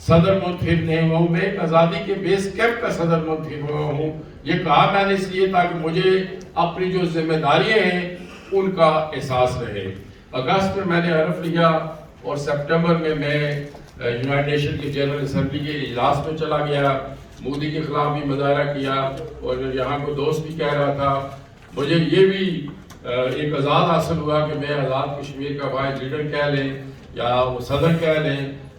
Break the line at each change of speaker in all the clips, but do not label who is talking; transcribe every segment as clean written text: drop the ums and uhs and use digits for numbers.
صدر منتخب نہیں ہوا ہوں، میں ایک آزادی کے بیس کیمپ کا صدر منتخب ہوا ہوں۔ یہ کہا میں نے اس لیے تاکہ مجھے اپنی جو ذمہ داریاں ہیں ان کا احساس رہے۔ اگست میں نے حلف لیا اور سپٹمبر میں یونائٹڈ نیشن کی جنرل اسمبلی کے اجلاس میں چلا گیا، مودی کے خلاف بھی مظاہرہ کیا، اور یہاں کو دوست بھی کہہ رہا تھا مجھے یہ بھی ایک آزاد حاصل ہوا کہ میں آزاد کشمیر کا واحد لیڈر کہہ لیں یا وہ صدر کہہ لیں،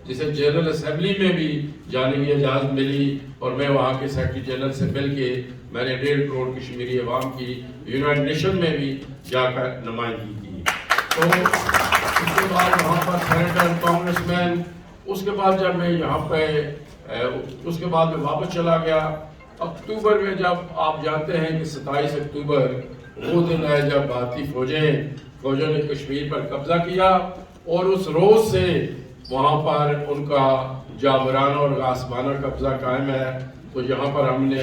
جسے جنرل اسمبلی میں بھی جانے کی اجازت ملی، اور میں وہاں کے سیکرٹری جنرل سے مل کے میں نے 1.5 کروڑ کشمیری عوام کی یونائٹڈ نیشن میں بھی جا کر نمائندگی کی۔ تو اس کے بعد وہاں پر سینیٹر، کانگریس مین، اس کے بعد جب میں یہاں پہ اس کے بعد میں واپس چلا گیا۔ اکتوبر میں جب آپ جانتے ہیں کہ 27 اکتوبر وہ دن ہے جب بھارتی فوجوں نے کشمیر پر قبضہ کیا، اور اس روز سے وہاں پر ان کا جابرانہ اور غاصبانہ قبضہ قائم ہے۔ تو یہاں پر ہم نے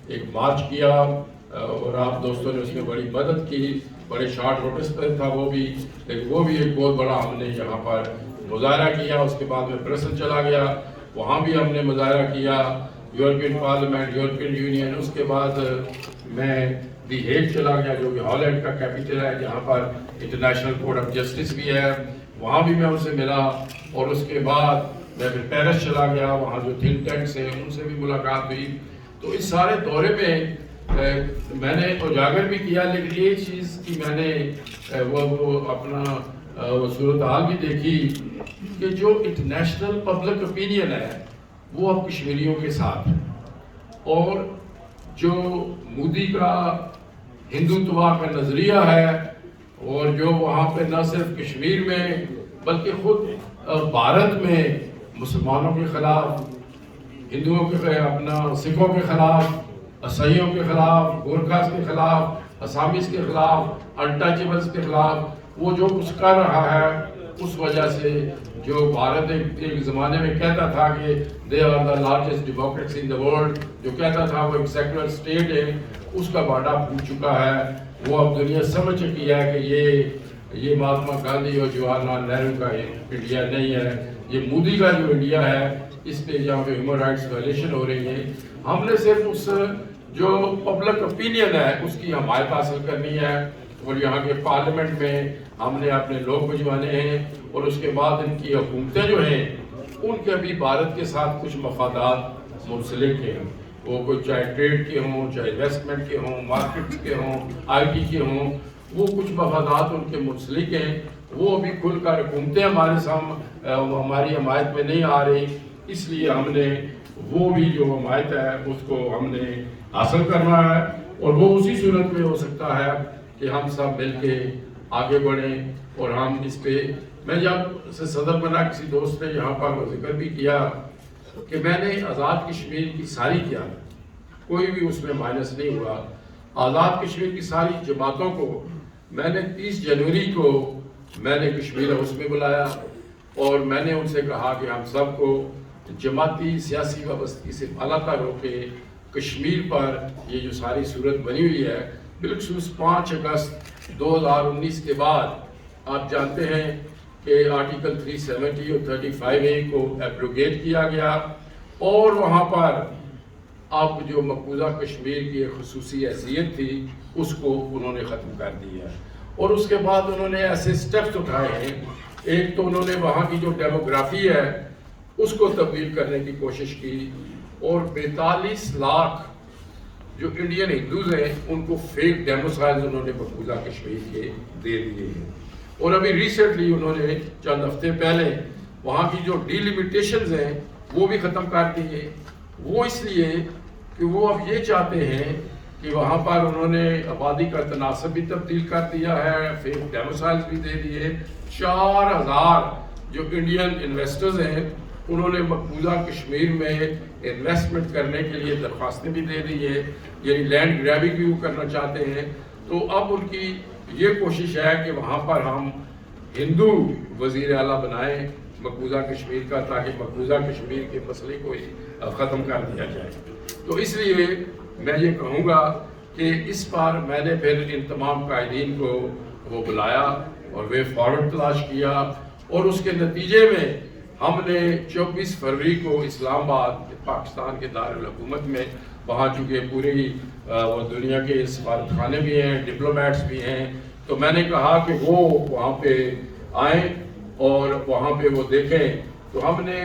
ایک مارچ کیا اور آپ دوستوں نے اس میں بڑی مدد کی، بڑے شارٹ نوٹس پہ تھا وہ بھی، لیکن وہ بھی ایک بہت بڑا ہم نے یہاں پر مظاہرہ کیا۔ اس کے بعد میں برسل چلا گیا، وہاں بھی ہم نے مظاہرہ کیا، یورپین پارلیمنٹ، یورپین یونین۔ اس کے بعد میں دی ہیگ چلا گیا جو کہ ہالینڈ کا کیپٹل ہے، جہاں پر انٹرنیشنل کورٹ آف جسٹس بھی ہے، وہاں بھی میں ان سے ملا۔ اور اس کے بعد میں پھر پیرس چلا گیا، وہاں جو تھنک ٹینکس ہیں ان سے بھی ملاقات ہوئی۔ تو اس سارے دورے میں میں نے اجاگر بھی کیا، لیکن ایک چیز کی میں نے وہ اپنا صورتحال بھی دیکھی کہ جو انٹرنیشنل پبلک اوپینین ہے وہ اب کشمیریوں کے ساتھ ہے، اور جو مودی کا ہندوتوا کا نظریہ ہے، اور جو وہاں پہ نہ صرف کشمیر میں بلکہ خود بھارت میں مسلمانوں کے خلاف، ہندوؤں کے اپنا سکھوں کے خلاف، عیسائیوں کے خلاف، گورکھاس کے خلاف، اسامیز کے خلاف، انٹچیبلز کے خلاف وہ جو کچھ کر رہا ہے، اس وجہ سے جو بھارت ایک زمانے میں کہتا تھا کہ they are the largest democracy in the world, جو کہتا تھا وہ ایک سیکولر اسٹیٹ ہے، اس کا باڈا پھوٹ چکا ہے۔ وہ اب دنیا سمجھ چکی ہے کہ یہ مہاتما گاندھی اور جواہر لال نہرو کا انڈیا نہیں ہے، یہ مودی کا جو انڈیا ہے، اس پہ جہاں پہ ہیومن رائٹس وائلیشن ہو رہی ہے۔ ہم نے صرف اس جو پبلک اوپینین ہے اس کی حمایت حاصل کرنی ہے، اور یہاں کے پارلیمنٹ میں ہم نے اپنے لوگ بھجوانے ہیں، اور اس کے بعد ان کی حکومتیں جو ہیں ان کے بھی بھارت کے ساتھ کچھ مفادات منسلک ہیں، وہ کوئی چاہے ٹریڈ کے ہوں، چاہے انویسٹمنٹ کے ہوں، مارکیٹس کے ہوں، آئی ٹی کے ہوں، وہ کچھ مفادات ان کے منسلک ہیں۔ وہ ابھی کھل کر حکومتیں ہماری حمایت میں نہیں آ رہی، اس لیے ہم نے وہ بھی جو حمایت ہے اس کو ہم نے حاصل کرنا ہے، اور وہ اسی صورت میں ہو سکتا ہے کہ ہم سب مل کے آگے بڑھیں۔ اور ہم اس پہ میں جب سے صدر بنا، کسی دوست نے یہاں پر ذکر بھی کیا کہ میں نے آزاد کشمیر کی ساری کیا، کوئی بھی اس میں مائنس نہیں ہوا۔ آزاد کشمیر کی ساری جماعتوں کو میں نے 30 جنوری کو میں نے کشمیر ہاؤس میں بلایا، اور میں نے ان سے کہا کہ ہم سب کو جماعتی سیاسی وابستگی سے بالا ہو کے کشمیر پر یہ جو ساری صورت بنی ہوئی ہے، بالخصوص 5 اگست 2019 کے بعد آپ جانتے ہیں کہ آرٹیکل 370 اور 35A کو ایبروگیٹ کیا گیا، اور وہاں پر اب جو مقبوضہ کشمیر کی ایک خصوصی حیثیت تھی اس کو انہوں نے ختم کر دیا ہے۔ اور اس کے بعد انہوں نے ایسے سٹیپس اٹھائے ہیں، ایک تو انہوں نے وہاں کی جو ڈیموگرافی ہے اس کو تبدیل کرنے کی کوشش کی، اور 42 لاکھ جو انڈین ہندوز ہیں ان کو فیک ڈیموسائلز انہوں نے مقبوضہ کشمیر کے دے دیے ہیں۔ اور ابھی ریسنٹلی انہوں نے چند ہفتے پہلے وہاں کی جو ڈیلیمیٹیشنز ہیں وہ بھی ختم کر دی ہیں۔ وہ اس لیے کہ وہ اب یہ چاہتے ہیں کہ وہاں پر انہوں نے آبادی کا تناسب بھی تبدیل کر دیا ہے، فیک ڈیموسائلز بھی دے دیے۔ 4000 جو انڈین انویسٹرز ہیں انہوں نے مقبوضہ کشمیر میں انویسٹمنٹ کرنے کے لیے درخواستیں بھی دے دی ہیں، یعنی لینڈ گریبنگ بھی وہ کرنا چاہتے ہیں۔ تو اب ان کی یہ کوشش ہے کہ وہاں پر ہم ہندو وزیر اعلیٰ بنائیں مقبوضہ کشمیر کا، تاکہ مقبوضہ کشمیر کے مسئلے کو ختم کر دیا جائے۔ تو اس لیے میں یہ کہوں گا کہ اس بار میں نے پھر ان تمام قائدین کو وہ بلایا اور وے فارورڈ تلاش کیا، اور اس کے نتیجے میں ہم نے 24 فروری کو اسلام آباد پاکستان کے دارالحکومت میں، وہاں چونکہ پوری وہ دنیا کے سفارت خانے بھی ہیں، ڈپلومیٹس بھی ہیں، تو میں نے کہا کہ وہ وہاں پہ آئیں اور وہاں پہ وہ دیکھیں. تو ہم نے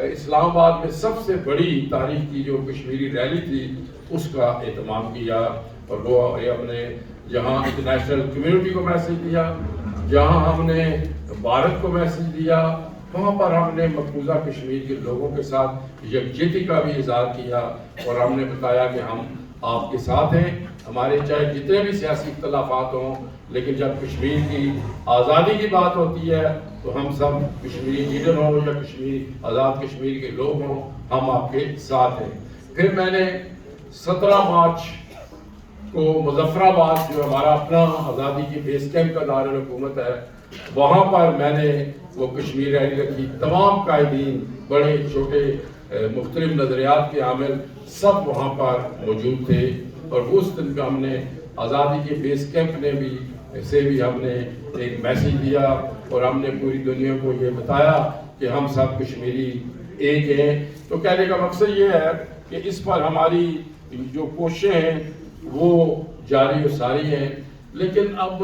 اسلام آباد میں سب سے بڑی تاریخ کی جو کشمیری ریلی تھی اس کا اہتمام کیا، اور وہ ہم نے جہاں انٹرنیشنل کمیونٹی کو میسج دیا، جہاں ہم نے بھارت کو میسج دیا، وہاں پر ہم نے مقبوضہ کشمیر کے لوگوں کے ساتھ یکجہتی کا بھی اظہار کیا، اور ہم نے بتایا کہ ہم آپ کے ساتھ ہیں. ہمارے چاہے جتنے بھی سیاسی اختلافات ہوں، لیکن جب کشمیر کی آزادی کی بات ہوتی ہے تو ہم سب کشمیری لیڈر ہوں یا آزاد کشمیر کے لوگ ہوں، ہم آپ کے ساتھ ہیں. پھر میں نے 17 مارچ کو مظفر آباد، جو ہمارا اپنا آزادی کی بیس کیمپ کا دارالحکومت ہے، وہاں پر میں نے وہ کشمیر ریلی رکھی. تمام قائدین، بڑے چھوٹے، مختلف نظریات کے عامل سب وہاں پر موجود تھے، اور اس دن کا ہم نے آزادی کے بیس کیمپ نے بھی ہم نے ایک میسیج دیا، اور ہم نے پوری دنیا کو یہ بتایا کہ ہم سب کشمیری ایک ہیں. تو کہنے کا مقصد یہ ہے کہ اس پر ہماری جو کوششیں ہیں وہ جاری و ساری ہیں. لیکن اب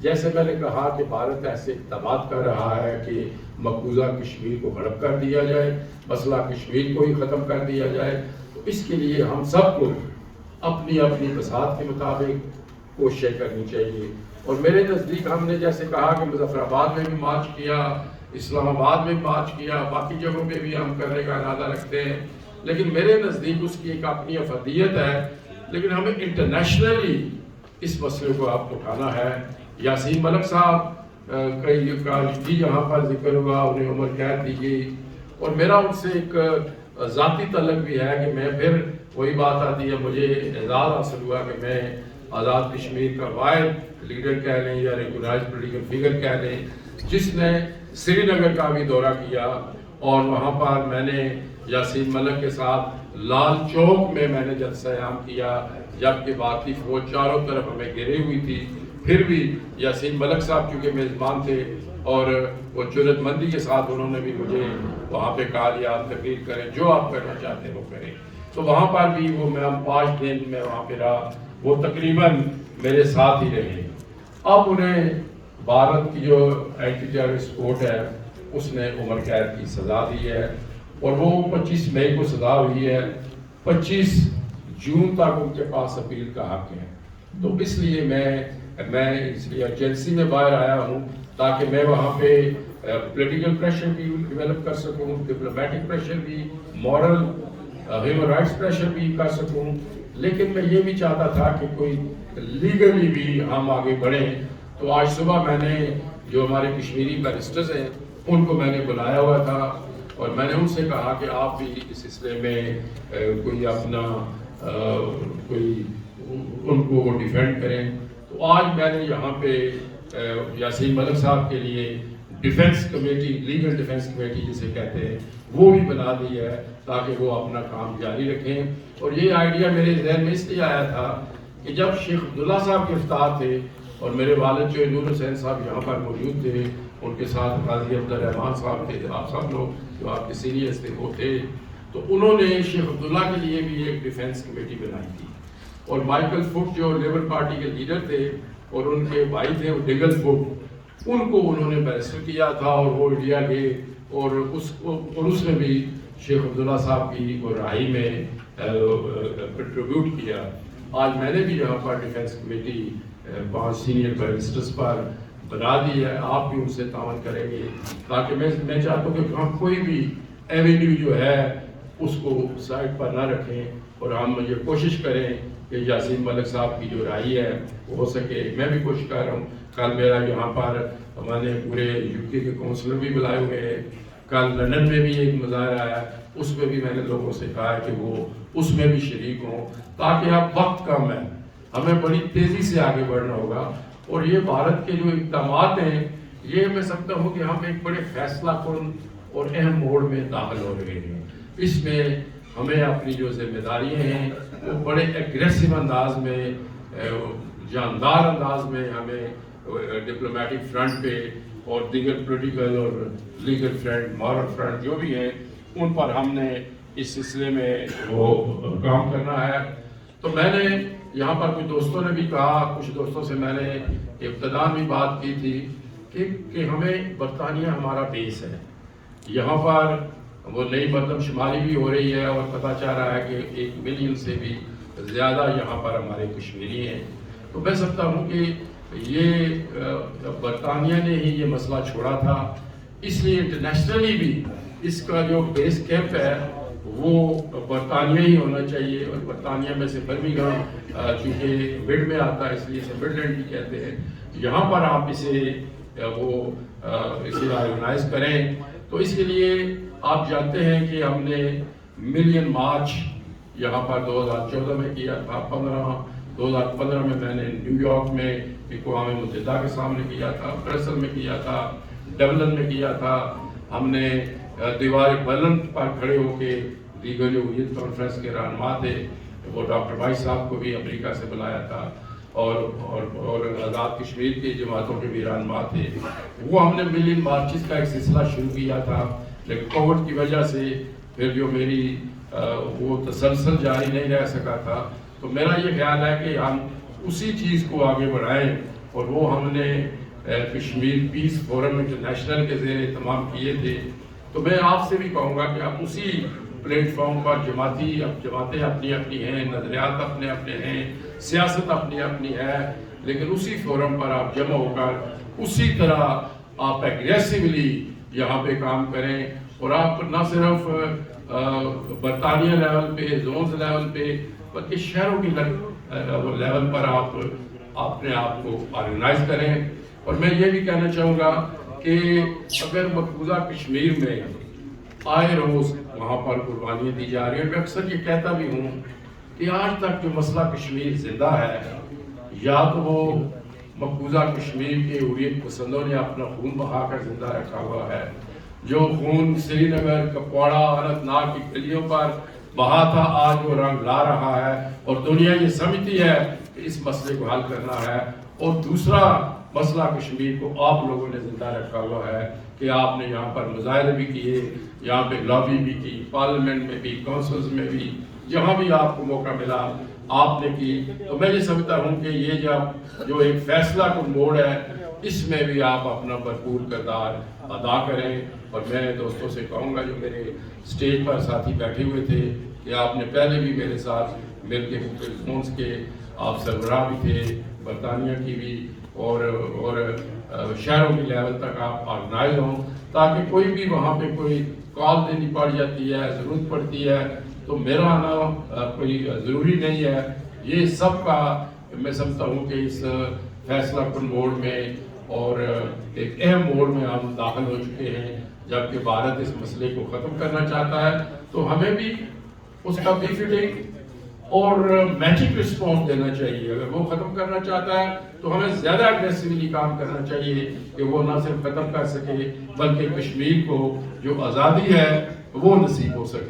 جیسے میں نے کہا کہ بھارت ایسے اقدامات کر رہا ہے کہ مقبوضہ کشمیر کو ہڑپ کر دیا جائے، مسئلہ کشمیر کو ہی ختم کر دیا جائے، تو اس کے لیے ہم سب کو اپنی اپنی بساط کے مطابق کوششیں کرنی چاہیے. اور میرے نزدیک ہم نے جیسے کہا کہ مظفر آباد میں بھی مارچ کیا، اسلام آباد میں مارچ کیا، باقی جگہوں پہ بھی ہم کرنے کا ارادہ رکھتے ہیں، لیکن میرے نزدیک اس کی ایک اپنی افادیت ہے. لیکن ہمیں انٹرنیشنلی اس مسئلے کو آپ اٹھانا ہے. یاسین ملک صاحب کا بھی یہاں پر ذکر ہوا، انہیں عمر قید دی گئی، اور میرا ان سے ایک ذاتی تعلق بھی ہے کہ میں پھر وہی بات آتی ہے، مجھے اعزاز حاصل ہوا کہ میں آزاد کشمیر کا واحد لیڈر کہہ لیں یا ریکگنائزڈ پولیٹیکل فگر کہہ لیں جس نے سری نگر کا بھی دورہ کیا، اور وہاں پر میں نے یاسین ملک کے ساتھ لال چوک میں نے جلسہ عام کیا، جبکہ بھارتی فوج چاروں طرف ہمیں گھیرے ہوئی تھی. پھر بھی یاسین ملک صاحب چونکہ میزبان تھے، اور وہ جرأت مندی کے ساتھ انہوں نے بھی مجھے وہاں پہ کہا کہ آپ تقریر کریں، جو آپ کرنا چاہتے ہیں وہ کریں. تو وہاں پر بھی وہ میں 5 دن میں وہاں پہ رہا، وہ تقریباً میرے ساتھ ہی رہے. اب انہیں بھارت کی جو اینٹی ٹیررسٹ کورٹ ہے اس نے عمر قید کی سزا دی ہے، اور وہ 25 مئی کو سزا ہوئی ہے. 25 جون تک ان کے پاس اپیل کا حق ہے. تو اس لیے میں اس لیے ایجنسی میں باہر آیا ہوں تاکہ میں وہاں پہ پولیٹیکل پریشر بھی ڈیولپ کر سکوں، ڈپلومیٹک پریشر بھی، مورل ہیومن رائٹس پریشر بھی کر سکوں. لیکن میں یہ بھی چاہتا تھا کہ کوئی لیگلی بھی ہم آگے بڑھیں. تو آج صبح میں نے جو ہمارے کشمیری بیرسٹرز ہیں ان کو میں نے بلایا ہوا تھا، اور میں نے ان سے کہا کہ آپ بھی اس سلسلے میں کوئی اپنا کوئی ان کو ڈیفینڈ کریں. تو آج میں نے یہاں پہ یاسین ملک صاحب کے لیے defence committee, legal defence committee جسے کہتے ہیں، وہ بھی بنا دی ہے تاکہ وہ اپنا کام جاری رکھیں. اور یہ آئیڈیا میرے ذہن میں اس لیے آیا تھا کہ جب شیخ عبداللہ صاحب گرفتار تھے اور میرے والد جو نور حسین صاحب یہاں پر موجود تھے، ان کے ساتھ قاضی عبدالرحمان صاحب تھے، آپ سب لوگ جو آپ کے سینئرز تھے وہ تھے، تو انہوں نے شیخ عبداللہ کے لیے بھی ایک ڈیفنس کمیٹی بنائی تھی. اور مائیکل فٹ جو لیبر پارٹی کے لیڈر تھے اور ان کے بھائی تھے ڈگل فٹ، ان کو انہوں نے بیرسٹر کیا تھا، اور وہ انڈیا گئے، اور اس میں بھی شیخ عبداللہ صاحب کی وہ رہائی میں کنٹریبیوٹ کیا. آج میں نے بھی یہاں پر ڈیفنس کمیٹی 5 سینئر بیرسٹرز پر بنا دی ہے. آپ بھی ان سے تعاون کریں گے تاکہ میں چاہتا ہوں کہ ہم کوئی بھی ایوینیو جو ہے اس کو سائڈ پر نہ رکھیں، اور ہم یہ کوشش کریں کہ یاسین ملک صاحب کی جو رائے ہے وہ ہو سکے. میں بھی کوشش کر رہا ہوں. کل میرا یہاں پر ہم نے پورے UK کے کونسلر بھی بلائے ہوئے ہیں. کل لندن میں بھی ایک مظاہرہ آیا، اس میں بھی میں نے لوگوں سے کہا ہے کہ وہ اس میں بھی شریک ہوں، تاکہ اب وقت کم ہے، ہمیں بڑی تیزی سے آگے بڑھنا ہوگا. اور یہ بھارت کے جو اقدامات ہیں، یہ میں سمجھتا ہوں کہ ہم ایک بڑے فیصلہ کن اور اہم موڑ میں داخل ہو رہے ہیں. اس میں ہمیں اپنی جو ذمہ داریاں ہیں وہ بڑے ایگریسو انداز میں، جاندار انداز میں ہمیں ڈپلومیٹک فرنٹ پہ اور دیگر پولیٹیکل اور لیگل فرینڈ مارل فرینڈ جو بھی ہیں ان پر ہم نے اس سلسلے میں وہ کام کرنا ہے. تو میں نے یہاں پر کچھ دوستوں نے بھی کہا, کچھ دوستوں سے میں نے ابتداء بھی بات کی تھی کہ ہمیں برطانیہ ہمارا بیس ہے. یہاں پر وہ نئی مردم شماری بھی ہو رہی ہے اور پتہ چل رہا ہے کہ 1 ملین سے بھی زیادہ یہاں پر ہمارے کشمیری ہیں. تو میں سمجھتا ہوں کہ یہ برطانیہ نے ہی یہ مسئلہ چھوڑا تھا, اس لیے انٹرنیشنلی بھی اس کا جو بیس کیمپ ہے وہ برطانیہ ہی ہونا چاہیے. اور برطانیہ میں سے برمنگھم چونکہ مڈ میں آتا ہے اس لیے اسے مڈلینڈ بھی کہتے ہیں. یہاں پر آپ اسے آرگنائز کریں. تو اس کے لیے آپ جانتے ہیں کہ ہم نے ملین مارچ یہاں پر 2014 میں کیا تھا. 2015 میں میں نے نیو یارک میں اقوام متحدہ کے سامنے کیا تھا, برسل میں کیا تھا, ڈبلن میں کیا تھا. ہم نے دیوار بلند پر کھڑے ہو کے دیگر جو یوتھ کانفرنس کے رہنما تھے وہ ڈاکٹر بھائی صاحب کو بھی امریکہ سے بلایا تھا, اور آزاد کشمیر کی جماعتوں کے بھی رہنما تھے. وہ ہم نے ملین مارچز کا ایک سلسلہ شروع کیا تھا, لیکن کووڈ کی وجہ سے پھر جو میری وہ تسلسل جاری نہیں رہ سکا تھا. تو میرا یہ خیال ہے کہ ہم اسی چیز کو آگے بڑھائیں, اور وہ ہم نے کشمیر پیس فورم انٹرنیشنل کے زیر اہتمام کیے تھے. تو میں آپ سے بھی کہوں گا کہ آپ اسی پلیٹ فارم پر جماعتیں اپنی اپنی ہیں, نظریات اپنے اپنے ہیں, سیاست اپنی اپنی ہے, لیکن اسی فورم پر آپ جمع ہو کر اسی طرح آپ ایگریسیولی یہاں پہ کام کریں. اور آپ نہ صرف برطانیہ لیول پہ, زونز لیول پہ, بلکہ شہروں کی لیول پر آپ اپنے آپ کو آرگنائز کریں. اور میں یہ بھی کہنا چاہوں گا کہ اگر مقبوضہ کشمیر میں آئے روز وہاں پر قربانیاں دی جا رہی ہیں, میں اکثر یہ کہتا بھی ہوں کہ آج تک جو مسئلہ کشمیر زندہ ہے, یا تو وہ مقبوضہ کشمیر کے حریت پسندوں نے اپنا خون بہا کر زندہ رکھا ہوا ہے, جو خون سری نگر, کپواڑہ, اننت ناگ کی گلیوں پر بہا تھا, آج وہ رنگ لا رہا ہے, اور دنیا یہ سمجھتی ہے کہ اس مسئلے کو حل کرنا ہے. اور دوسرا مسئلہ کشمیر کو آپ لوگوں نے زندہ رکھا ہوا ہے کہ آپ نے یہاں پر مظاہرے بھی کیے, یہاں پہ لابی بھی کی, پارلیمنٹ میں بھی, کونسلز میں بھی, جہاں بھی آپ کو موقع ملا آپ نے کی. تو میں یہ سمجھتا ہوں کہ یہ جو ایک فیصلہ کن موڑ ہے, اس میں بھی آپ اپنا بھرپور کردار ادا کریں. اور میں دوستوں سے کہوں گا جو میرے اسٹیج پر ساتھی بیٹھے ہوئے تھے کہ آپ نے پہلے بھی میرے ساتھ مل کے مختلف زونس کے آپ سربراہ بھی تھے, برطانیہ کی بھی, اور شہروں کی لیول تک آپ آرگنائز ہوں, تاکہ کوئی بھی وہاں پہ کوئی کال دینی پڑ جاتی ہے, ضرورت پڑتی ہے, تو میرا آنا کوئی ضروری نہیں ہے. یہ سب کا میں سمجھتا ہوں کہ اس فیصلہ کن موڑ میں اور ایک اہم موڑ میں ہم داخل ہو چکے ہیں. جبکہ بھارت اس مسئلے کو ختم کرنا چاہتا ہے, تو ہمیں بھی اس کا بی فٹنگ اور میچنگ رسپانس دینا چاہیے. اگر وہ ختم کرنا چاہتا ہے تو ہمیں زیادہ اگریسیولی کام کرنا چاہیے کہ وہ نہ صرف ختم کر سکے بلکہ کشمیر کو جو آزادی ہے وہ نصیب ہو سکے.